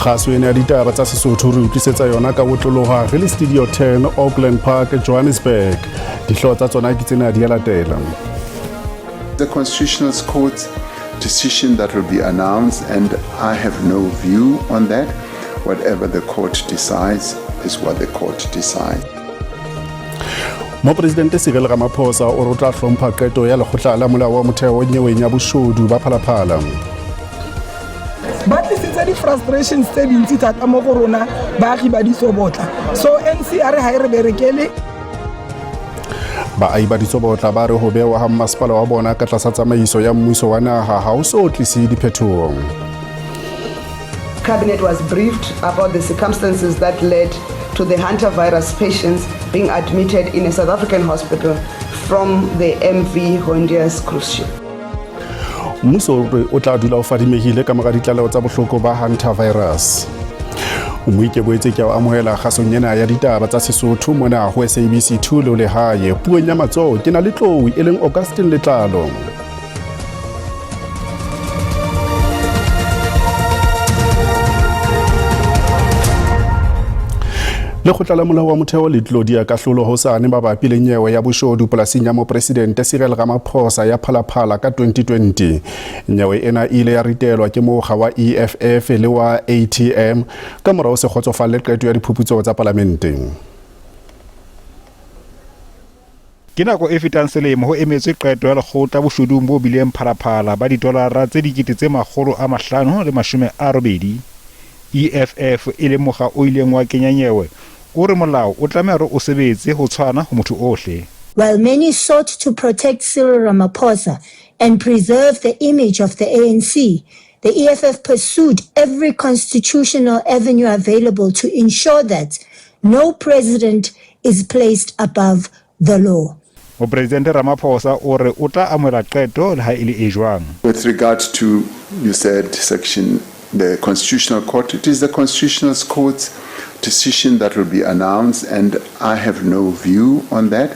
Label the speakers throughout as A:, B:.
A: Kgaso ena ya ditaba tsa Sesotho re utlwisetsa yona ka botloloha re le Studio 10 Auckland Park Johannesburg. Dihlooho tsa tsona ke tsena di latela.
B: The Constitutional Court's decision that will be announced, and I have no view on that. Whatever the court decides is what the court decides.
A: Mopresidente Cyril Ramaphosa o rotla hlompha qeto ya lekgotla la molao wa motheo nyeweng ya boshodu ba Phala Phala.
C: Ba tlisitse di frustrations tse dintsi thata mo go rona baagi ba Ditsobotla. So NCR ha re berekele
A: Baahi ba Ditsobotla ba re ho bewa ha masepala wa bona ka tlasa tsamaiso ya mmuso wa naha ha o so tlise diphetoho.
D: Cabinet was briefed about the circumstances that led to the Hantavirus patients being admitted in a South African hospital from the MV Hondias cruise ship.
A: Mmuso o tla dula o fadimehile ka mora ditlaleho tsa bohloko ba Hantavirus. Moike boetse ke a amohela kgasong ena ya ditaba tsa Sesotho mona ho SABC 2 le le hae puong ya matsoho ke na le tlou e leng Augustine Letlalo. Lekgotla la molao wa motheo le tlodia kahlolo ho sane mabapi le nyewe ya boshodu polasing ya mopresidente Cyril Ramaphosa ya Phala Phala ka 2020. Nyewe ena ile ya ritelwa ke mokga wa EFF le wa ATM ka morao se kgotsofalle qeto ya diphuputso tsa parlamenteng.
E: Ke nako e fetang selemo ho emetswe qeto ya lekgotla boshodung bo bileng Phala Phala ba $580 le EFF ile mokga o ileng wa kenya nyewe o re molao o tlameha re o sebetse ho tshwana ho motho ohle.
F: While many sought to protect Cyril Ramaphosa and preserve the image of the ANC, the EFF pursued every constitutional avenue available to ensure that no president is placed above the law.
E: Mopresidente Ramaphosa o re o tla amohela qeto le ha ile e jwang.
B: With regard to, you said, section the Constitutional Court, it is the Constitutional Court's decision that will be announced, and I have no view on that.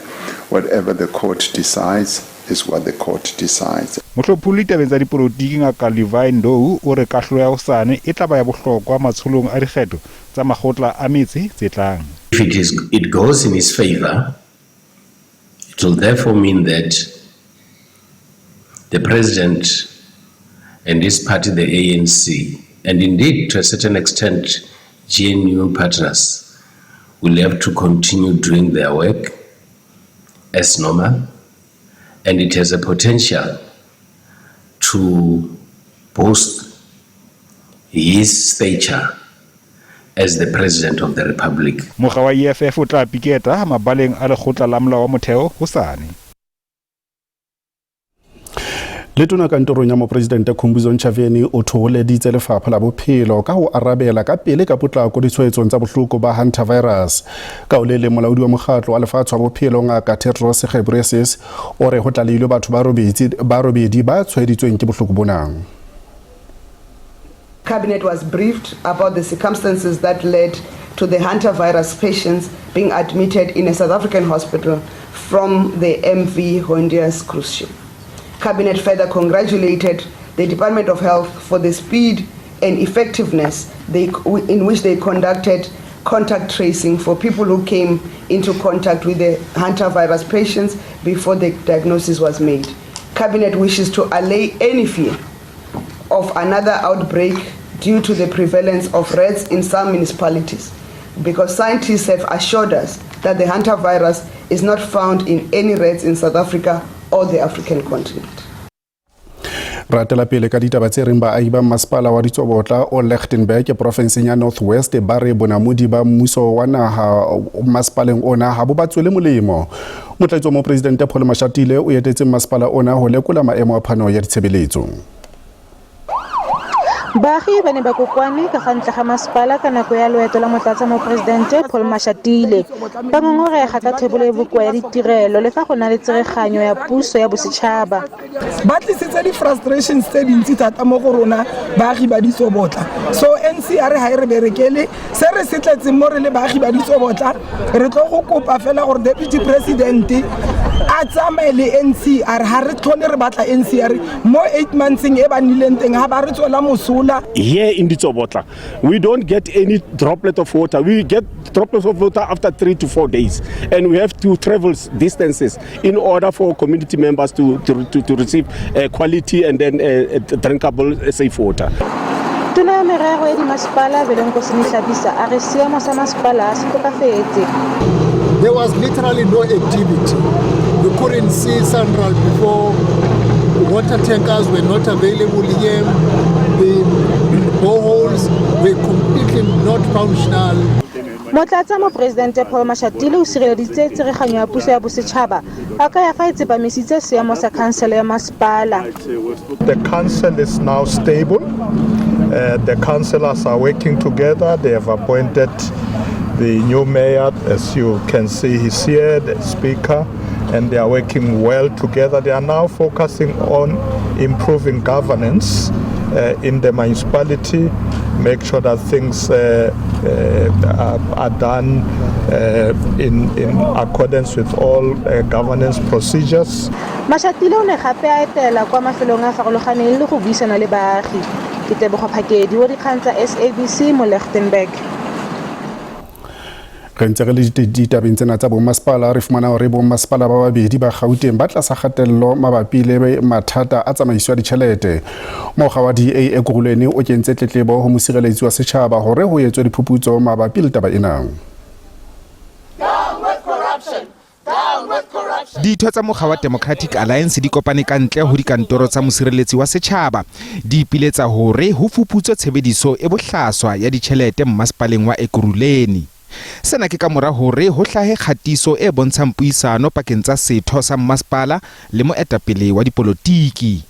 B: Whatever the court decides is what the court decides.
E: Mohlopuli tabeng tsa dipolotiki ngaka Levi Ndou o re kahlolo ya hosane e tla ba ya bohlokwa matsholong a dikgetho tsa makgotla a metse tse tlang.
G: If it goes in his favor, it will therefore mean that the president and his party, the ANC, and indeed to a certain extent GNU partners, will have to continue doing their work as normal, and it has a potential to boost his stature as the president of the republic.
E: Mokga wa EFF o tla piketa mabaleng a lekgotla la molao wa motheo hosane.
A: Letona kantorong ya mopresidente Khumbudzo Ntshavheni o thoholeditse lefapha la bophelo ka ho arabela ka pele ka potlako ditshwaetsong tsa bohloko ba Hantavirus. Ka o le molaodi wa mokgatlo wa lefatshe wa bophelo ngaka Tedros Ghebreyesus o re ho tla leilwe batho ba robedi ba tshwaeditsweng ke bohloko bona.
D: Cabinet was briefed about the circumstances that led to the Hantavirus patients being admitted in a South African hospital from the MV Hondias cruise ship. Cabinet further congratulated the Department of Health for the speed and effectiveness in which they conducted contact tracing for people who came into contact with the Hantavirus patients before the diagnosis was made. Cabinet wishes to allay any fear of another outbreak due to the prevalence of rats in some municipalities, because scientists have assured us that the Hantavirus is not found in any rats in South Africa or the African continent.
A: Ratela pele ka ditaba tse reng baahi ba masepala wa Ditsobotla o Lichtenburg province ya North West ba re bonamodi ba mmuso wa naha masepaleng ona ha bo ba tswele molemo. Motlatsi mo presidente Paul Mashatile o etetse masepala ona ho lekola maemo a phano ya ditshebeletso.
H: Baagi ba ne ba kokwane ka gantle ga masepala ka nako ya loeto la motlatsa mo presidente Paul Mashatile ba ngongorega ka thebolo e bokoa ya ditirelo le fa go na le tsereganyo ya puso ya bosetšhaba.
C: ba tlisitse di frustrations tse dintsi thata mo go rona baagi ba Ditsobotla. So NCR ha re berekele se re setletse mo re le baagi ba Ditsobotla re tlo go kopa fela gore deputy president a tsamaye le NC a re ha re tlhole re batla NC a re mo 8 months e ba nileng teng ha ba re tswela mosola.
I: Here in Ditsobotla, we don't get any droplet of water. We get droplets of water after 3 to 4 days, and we have to travel distances in order for community members to receive quality and then drinkable safe water.
H: Tuna ya merero ya dimasepala Belenko Sinihlabisa a re seemo sa masepala se tokafetse.
J: There was literally no activity. You couldn't see Central before. Water tankers were not available here. The boreholes were completely not functional.
H: Motlatsa Mopresidente Paul Mashatile o sireleditse tsereganyo ya puso ya bosetšhaba a ka ya fa e tsepamisitse seemo sa khansele ya masepala.
K: The council is now stable. The councillors are working together. They have appointed the new mayor, as you can see, he's here, the speaker, and they are working well together. They are now focusing on improving governance in the municipality, make sure that things are done in accordance with all governance procedures.
H: Mashatile o ne gape a etela kwa mafelong a farologaneng le go buisana le baagi. Ditebogo Phakedi wa dikgang tsa SABC mo Lichtenburg.
A: Re ntse re le ditabeng tsena tsa bommasepala re fumana hore bommasepala ba babedi ba Gauteng ba tlasa kgatello mabapi le mathata a tsamaiso ya ditjhelete. Mokga wa DA Ekurhuleni o kentse tletlebo ho mosireletsi wa setjhaba hore ho etswe diphuputso mabapi le taba ena.
L: Ditho tsa mokga wa Democratic Alliance di kopane ka ntle ho dikantoro tsa mosireletsi wa setjhaba di ipiletsa hore ho fuputswe tshebediso e bohlaswa ya ditjhelete mmasepaleng wa Ekurhuleni. Sena ke ka mora hore ho hlahe kgatiso e bontshang puisano pakeng tsa setho sa mmasepala le moetapele wa dipolotiki.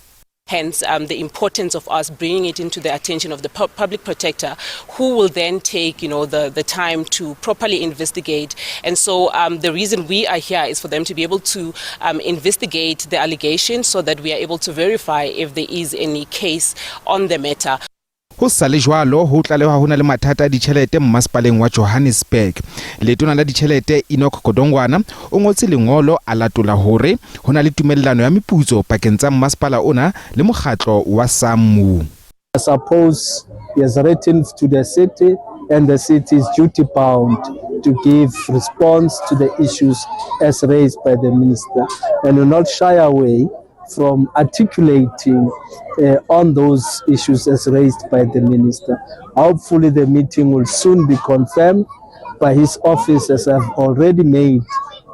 M: Hence, the importance of us bringing it into the attention of the public protector, who will then take, the time to properly investigate. And so the reason we are here is for them to be able to investigate the allegations so that we are able to verify if there is any case on the matter.
L: Ho sale jwalo ho tlalewa hona le mathata a ditjhelete mmasepaleng wa Johannesburg. Letona la ditjhelete Enoch Kodongwana o ngotse lengolo a latola hore hona le tumellano ya meputso pakeng tsa mmasepala ona le mokgatlo wa SAMU.
N: I suppose he has written to the city and the city is duty bound to give response to the issues as raised by the minister and will not shy away from articulating on those issues as raised by the minister. Hopefully the meeting will soon be confirmed by his office, as I've already made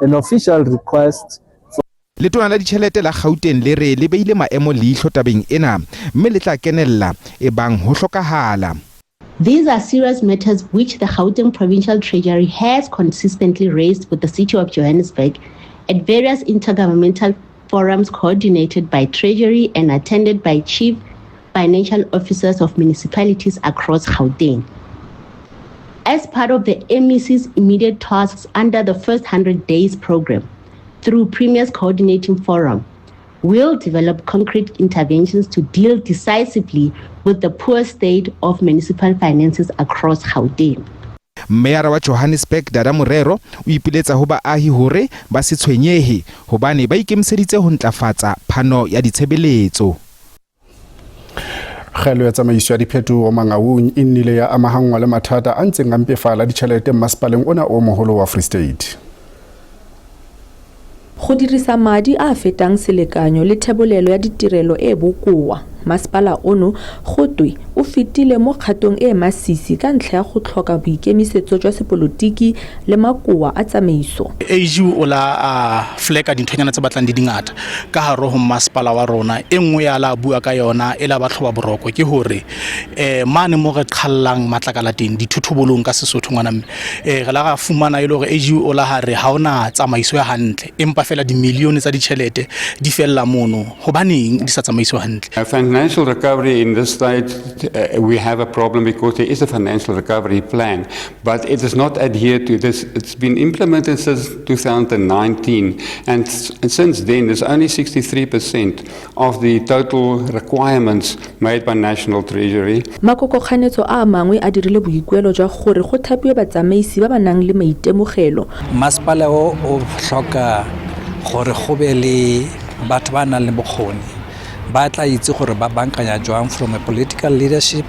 N: an official request.
L: Letona la ditjhelete la Gauteng le re le beile maemo leihlo tabeng ena mme le tla kenella e bang ho hlokahala.
O: These are serious matters which the Gauteng Provincial Treasury has consistently raised with the City of Johannesburg at various intergovernmental forums coordinated by Treasury and attended by chief financial officers of municipalities across Gauteng. As part of the MEC's immediate tasks under the first 100 days program, through Premier's coordinating forum, we'll develop concrete interventions to deal decisively with the poor state of municipal finances across Gauteng.
L: Mayor wa Johannesburg Dada Morero o ipiletsa ho baahi hore ba se tshwenyehe hobane ba ikemiseditse ho ntlafatsa phano ya ditshebeletso.
A: Kgelo ya tsamaiso ya diphetoho Mangaung e nnile ya amahangwa le mathata a ntseng a mpefala ditjhelete mmasepaleng ona o moholo wa Free State.
P: Go dirisa madi a fetang selekanyo le thebolelo ya ditirelo e bokoa. Masepala ono gotwe o fitile mo kgatong e masisi ka ntlha ya go tlhoka boikemisetso jwa sepolotiki le makoa a tsamaiso.
Q: AU o la a fleka dinthonyana tse batlang di dingata ka haro ho masepala wa rona e nngwe ya la bua ka yona e la batlhoba boroko ke hore mane mo re qhallang matlakala teng dithuthubulong ka Sesotho ngwana re la ga fumana ile hore AU o la ha re ha ona tsamaiso ya hantle empa fela di milione tsa ditjhelete di fella mono hobaneng di sa tsamaiso hantle.
R: Financial recovery in this state, we have a problem because there is a financial recovery plan, but it is not adhered to this. It's been implemented since 2019, and since then there's only 63% of the total requirements made by National Treasury.
P: Makoko kganetso a mangwe a dirile boikuelo jwa gore go thapiwe batsamaisi ba ba nang le maitemogelo.
S: Masepala o hloka gore go be le batho ba nang le bokgoni ba tla itse gore ba bankanya jwang from a political leadership,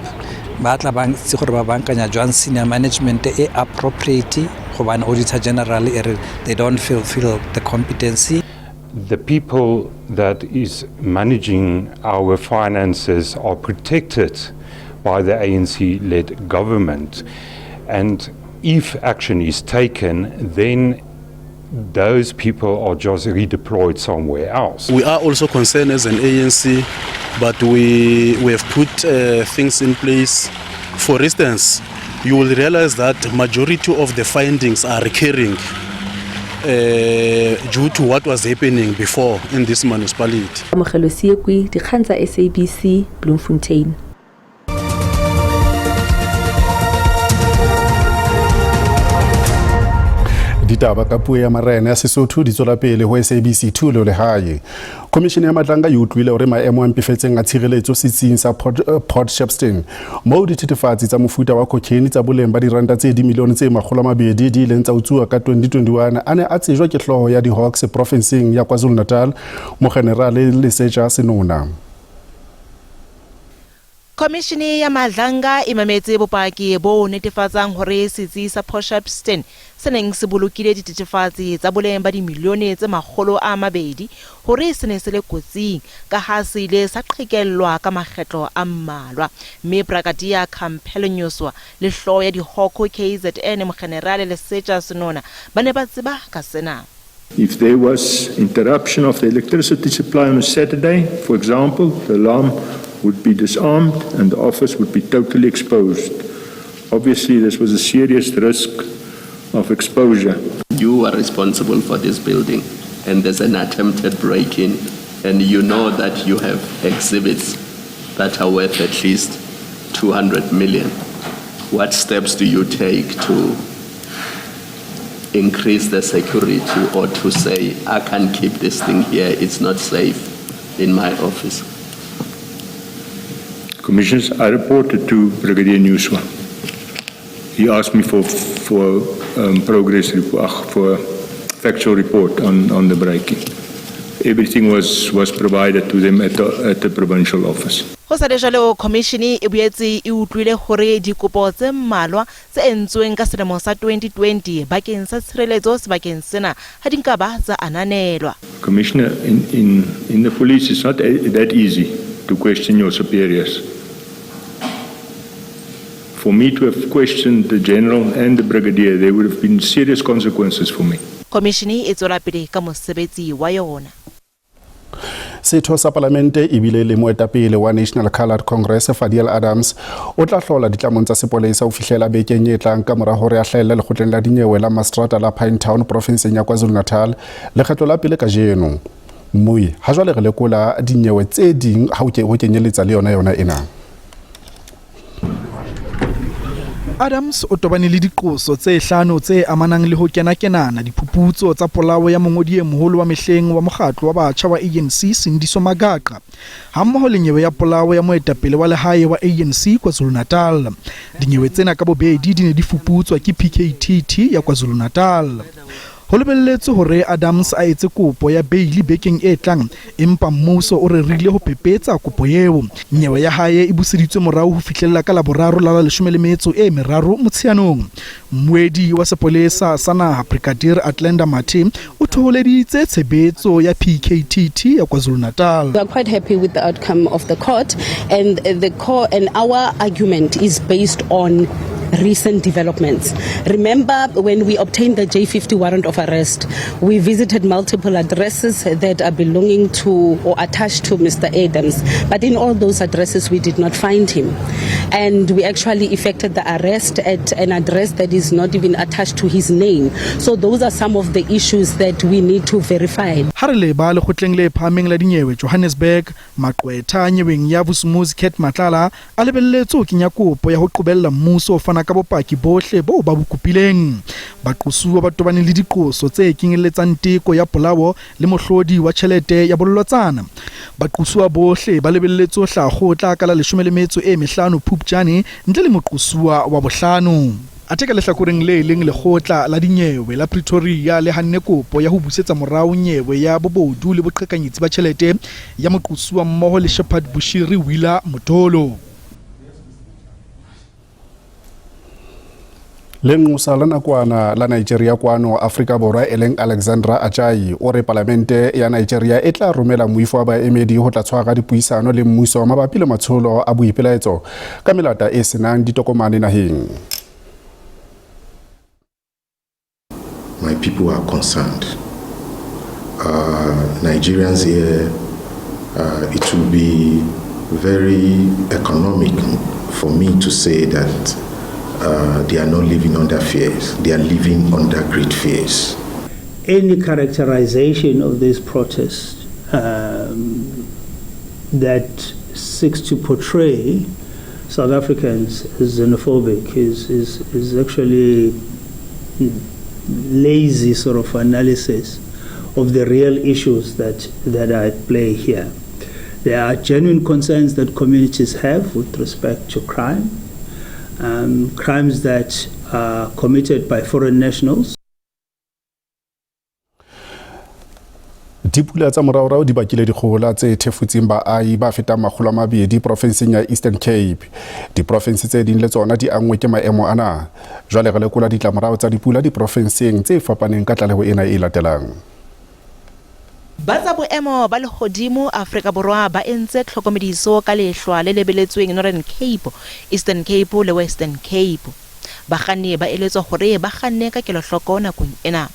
S: ba tla ba itse gore ba bankanya jwang senior management e appropriate gobane auditor general they don't feel the competency.
T: The people that is managing our finances are protected by the ANC-led government, and if action is taken, then those people are just redeployed somewhere else.
U: We are also concerned as an ANC, but we have put things in place. For instance, you will realize that majority of the findings are recurring due to what was happening before in this municipality.
P: Mogelo Siekwi, dikgang tsa SABC, Bloemfontein.
A: Ditaba ka puo ya marena ya Sesotho di tswela pele ho SABC 2 le lehae. Komishene ya Matlanga e utlwile hore maemo a mpefetseng a tshireletso setsing sa Port Shepstone moo dithethefatsi tsa mofuta wa cocaine tsa boleng ba diranta tse dimilione tse 200 di ileng tsa utsuwa ka 2021 a ne a tsejwa ke hloho ya di-Hawks provinceng ya KwaZulu-Natal mo generale Lesetja Senona.
V: Komishene ya Madlanga e mametse bopaki bo netefatsang hore setsi sa Port Shepstone se neng se bolokile dithethefatsi tsa boleng ba dimilione tse 200 hore se ne se le kotsing ka ha se ile sa qhekellwa ka makgetlo a mmalwa. Mme Brigadier Campbell Nyoswa le hloho ya di-Hawk KZN mo generale Lesetja Senona ba ne ba tseba ka sena.
W: If there was interruption of the electricity supply on a Saturday, for example, the alarm would be disarmed and the office would be totally exposed. Obviously, this was a serious risk of exposure.
X: You are responsible for this building, and there's an attempted break-in, and you know that you have exhibits that are worth at least 200 million. What steps do you take to increase the security or to say, I can't keep this thing here, it's not safe in my office?
W: Commissioners, I reported to Brigadier Nyoswa. He asked me for progress report, for factual report on the breaking. Everything was provided to them at the provincial office.
V: Ho sa le jalo komishene e boetse e utlwile hore dikopo tse mmalwa tse entsweng ka selemo sa 2020 bakeng sa tshireletso sebakeng sena ha di nka ba tsa ananelwa.
W: Commissioner, in the police it's not that easy to question your superiors. For me to have questioned the general and the brigadier, there would have been serious consequences for me.
V: Komishene e tswela pele ka mosebetsi wa yona.
A: Setho sa Palamente e bile le moetapele wa National Coloured Congress Fadiel Adams o tla hlola ditlamong tsa sepolesa ho fihlela bekeng e tlang ka mora hore a hlahella lekgotleng la dinyewe la Mastrata la Pinetown provinseng ya KwaZulu-Natal lekgetlo la pele ka jeno. Mmui ha jwale re lekola dinyewe tse ding ha o kenyeletsa le yona ena.
Y: Adams o tobane le diqoso tse hlano tse amanang le ho kenakenana diphuputso tsa polao ya mongodi e moholo wa mehleng wa mokgatlo wa batjha wa ANC Sindiso Magaqa hammoho le nyewe ya polao ya moetapele wa lehae wa ANC KwaZulu-Natal. Dinyewe tsena ka bobedi di ne di fuputswa ke PKTT ya KwaZulu-Natal. Ho lebelletswe hore Adams a etse kopo ya bail bekeng e tlang empa mmuso o rerile ho pepetsa kopo eo. Nyewe ya hae e buseditswe morao ho fihlella ka laboraro la 13 Motsheanong. Mwedi wa sepolesa sa naha Brigadier Atlenda Mathe o thoholeditse tshebetso ya PKTT ya KwaZulu-Natal.
Z: We are quite happy with the outcome of the court, and our argument is based on recent developments. Remember, when we obtained the J50 warrant of arrest, we visited multiple addresses that are belonging to or attached to Mr. Adams, but in all those addresses we did not find him, and we actually effected the arrest at an address that is not even attached to his name. So those are some of the issues that we need to verify.
Y: Harle ba le khotleng le phameng la dinyewe Johannesburg maqwetha nyeweng ya Vusumuzi Ket Matlala a lebelletso kenya kopo ya ho qobella mmuso fana ka bopaki bohle bo ba bokupileng. Baqosuwa ba tobane le diqoso tse kenyelletsang teko ya polao le mohlodi wa tjhelete ya bollotsana. Baqosuwa bohle ba lebelletso hlakgotla ka la 15 Phupjane ntle le moqosuwa wa bohlano. Athe ka lehlakoreng le leng lekgotla la dinyewe la Pretoria le hanne kopo ya ho busetsa morao nyewe ya bobodu le boqhekanyetsi ba tjhelete ya moqosuwa mmoho le Shepherd Bushiri Wheeler Motolo.
A: Lengusa la nakwana la Nigeria kwano Afrika Borwa eleng Alexandra Ajayi o re parlamente ya Nigeria e tla romela moifo wa baemedi ho tla tshwara dipuisano le mmuso mabapi le matsholo a boipelaetso ka melata e senang ditokomane naheng.
B: My people are concerned. Nigerians here, it will be very economic for me to say that they are not living under fears. They are living under great fears.
C: Any characterization of this protest that seeks to portray South Africans as xenophobic is actually lazy sort of analysis of the real issues that are at play here. There are genuine concerns that communities have with respect to crime, crimes that are committed by foreign nationals.
A: Dipula tsa moraorao di bakile dikgohola tse thefutseng baahi ba fetang 200 provinseng ya Eastern Cape. Diprovinse tse ding le tsona di angwe ke maemo ana. Jwale re lekola ditlamorao tsa dipula diprovinseng tse fapaneng ka tlaleho ena e latelang.
V: Ba tsa boemo ba lehodimo Afrika Borwa ba entse tlhokomediso ka lehlwa le lebeletsweng Northern Cape, Eastern Cape le Western Cape. Bakganni ba eletswa hore ba kganne ka kelohloko nakong ena.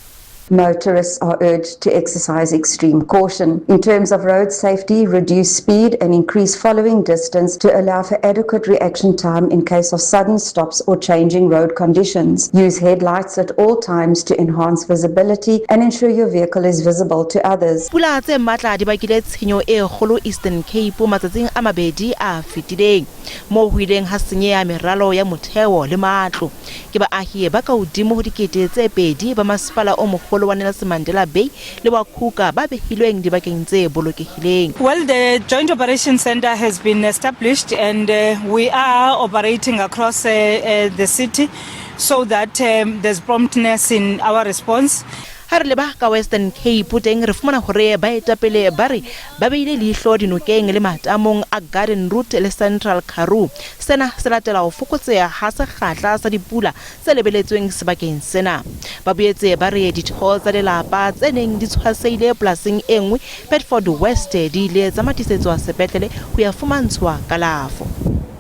D: Motorists are urged to exercise extreme caution. In terms of road safety, reduce speed and increase following distance to allow for adequate reaction time in case of sudden stops or changing road conditions. Use headlights at all times to enhance visibility and ensure your vehicle is visible to others.
V: Pula tse matla di bakile tshenyo e kgolo Eastern Cape matsatsing a mabedi a fetileng. Mo huileng ha senyeha meralo ya motheo le matlo. Ke baahi ba ka hodimo ho dikete tse pedi ba masepala o mogolo wa Nelson Mandela Bay le wa Kruger ba behilweng dibakeng tse bolokehileng.
E: Well, the Joint Operations Center has been established and we are operating across the city so that there's promptness in our response.
V: Ha re leba ka Western Cape teng re fumana hore ba etapele ba re ba beile leihlo dinokeng le matamong a Garden Route le Central Karoo. Sena se latela ho fokotseha ha sekgahla sa dipula tse lebeletsweng sebakeng sena. Ba boetse ba re ditho tsa lelapa tse neng di tshwaseile polasing e nngwe Bedford West di ile tsa matisetswa sepetlele ho ya fumantshwa kalafo.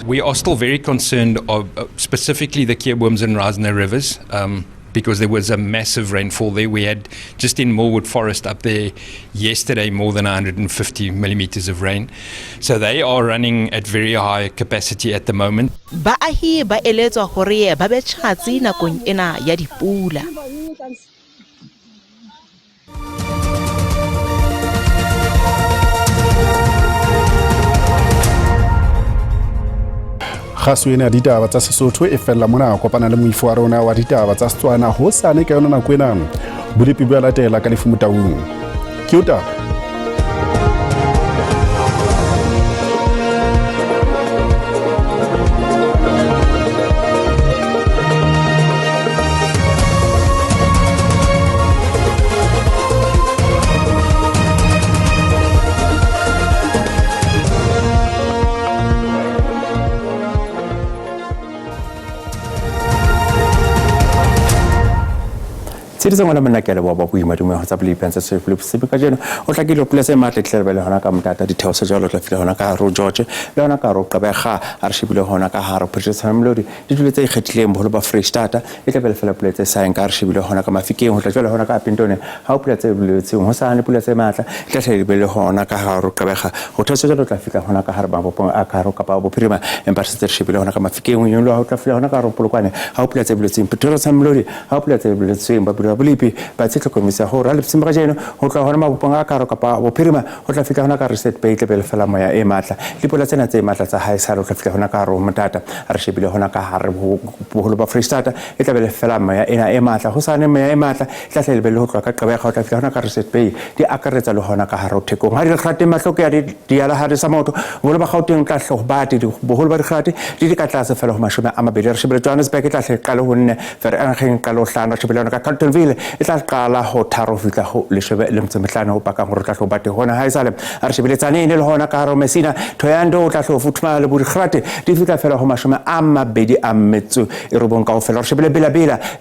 F: We are still very concerned of specifically the Keerboom's and Rasna rivers. Because there was a massive rainfall there. We had just in Millwood Forest up there yesterday more than 150 millimeters of rain. So they are running at very high capacity at the moment.
V: Baahi ba eletswa hore ba be tjhatsi nakong ena ya dipula.
A: Khaswena ditaba tsa Sesotho e fella mona kopana le moifo wa rona wa ditaba tsa Setswana hosane ka yona nako ena. Bolepi bua latela ka lefu motaung. Ke uta
G: Citizen wala manakela wa bua madume ho tsa blipensa se Philip Sibika jeno o tla ke lo plese matla tlhebele hona ka mtata di theoso jalo tla file hona ka ro George le hona ka ro qabega a re shibile hona ka haro Patrice Hamlodi di dule tse ikgethileng boholo ba Freestata e tla bele fela pletse sa enka re shibile hona ka mafikeng ho tla jwale hona ka Pintone ha o pula tse buletseng ho sa ne pula tse matla tla tlhebele hona ka haro qabega ho theoso jalo tla fika hona ka harba bopong a ka ro kapa bophirima embassy shibile hona ka mafikeng ho nyolo ha o tla file hona ka ro polokwane ha o pula tse buletseng Patrice Hamlodi ha o pula tse buletseng ba la bolipi ba tse tlhokomisa go ra le tsimba ka jeno go tla gona mabopong a karo kapa bophirima go tla fitla gona ka reset pay tebele fela moya e matla dipola tsena tse matla tsa high sale go tla fitla gona ka ro motata re shebile gona ka hare boholo ba Free State e tla bele fela moya ena e matla go sane moya e matla tla tlele bele go tloa ka qaba ga tla fitla gona ka reset pay di akaretsa le gona ka hare thekong ha di kgate mahloko ya di ala ha di sa moto boholo ba Gauteng tla hlo ba di boholo ba di kgate di ka tlase fela go mashome a mabedi re shebile Johannesburg e tla hle qale ho nne fer a ngeng qalo hlano shebile ka Carltonville e tla qala ho tharo fitla ho leshebe le mtsemehlano ho paka go re tla hlo ba te hona ha isale a re shebile tsane le hona ka hare Messina Thoyando o tla hlo futhuma le bodi kgate di fitla fela go mashome a mabedi a metso e robong ka ofela re shebile Bela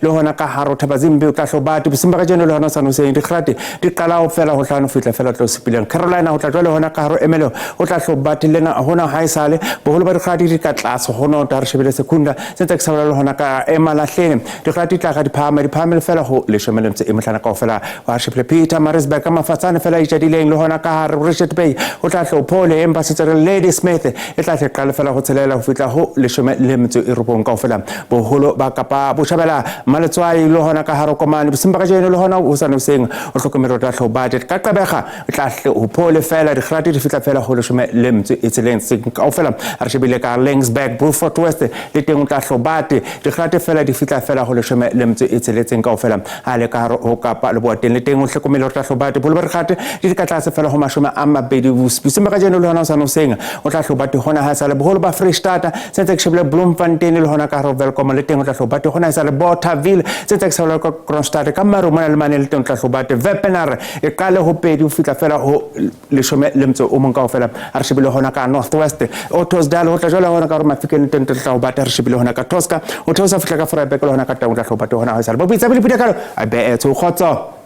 G: le hona ka hare Thabazimbi o tla hlo ba te Busimba ka jeno le hona San Jose di kgate di qala ho fela ho hlano fitla fela tlo sepileng Carolina o tla jwale hona ka hare Emelo o tla hlo ba te lena hona ha isale boholo ba di kgate di ka tlase hona o tla re shebile sekunda sentse ke sa le hona ka Emalahleng di kgate tla ga di phame fela ho le shomelentse e mohlana ka ofela wa shebile Peter Marisburg ka mafatsane fela e jadileng le hona ka hare Richard Bay o tla hlo Paul Embassy tsere Lady Smith e tla qala fela go tshelela go fitla ho le shomelemtse e robong ka ofela boholo ba kapa bo shabela maletswai le hona ka hare Komane Busimba ka jeno le hona o sana seng o hlokomelo tla hlo ba ka qabega tla hle o Paul fela di kgate di fitla fela ho le shomelemtse e tseleng ka ofela re shebile ka Langsberg Beaufort West le teng o tla hlo bate di kgate fela di fitla fela ho le shomelemtse e tseletseng ka ofela a le ka hare o kapa le boateng le teng o hlokomelo tla hlo bate bolo ba kgate di ka tlase fela ho mashome a mabedi Busimba ka jeno le hona sana seng o tla hlo bate hona ha sale boholo ba Free State sentse ke shebile Bloemfontein le hona ka hare Welkom le teng o tla hlo bate hona ha sale Bothaville sentse ke shebile ka Kroonstad ka Marumana le mane le teng o tla hlo bate Wepener e qale ho pedi o fitla fela ho le shomelemtse o mong ka ofela a re shebile hona ka Northwest Ottosdal o tla jwale hona ka Mafikeng teng tla hlo bate re shebile hona ka Tosca o theosa fitla ka Vryburg le hona ka teng o tla hlo bate hona ha sale bo bitsa bile pidakalo a be etso khotso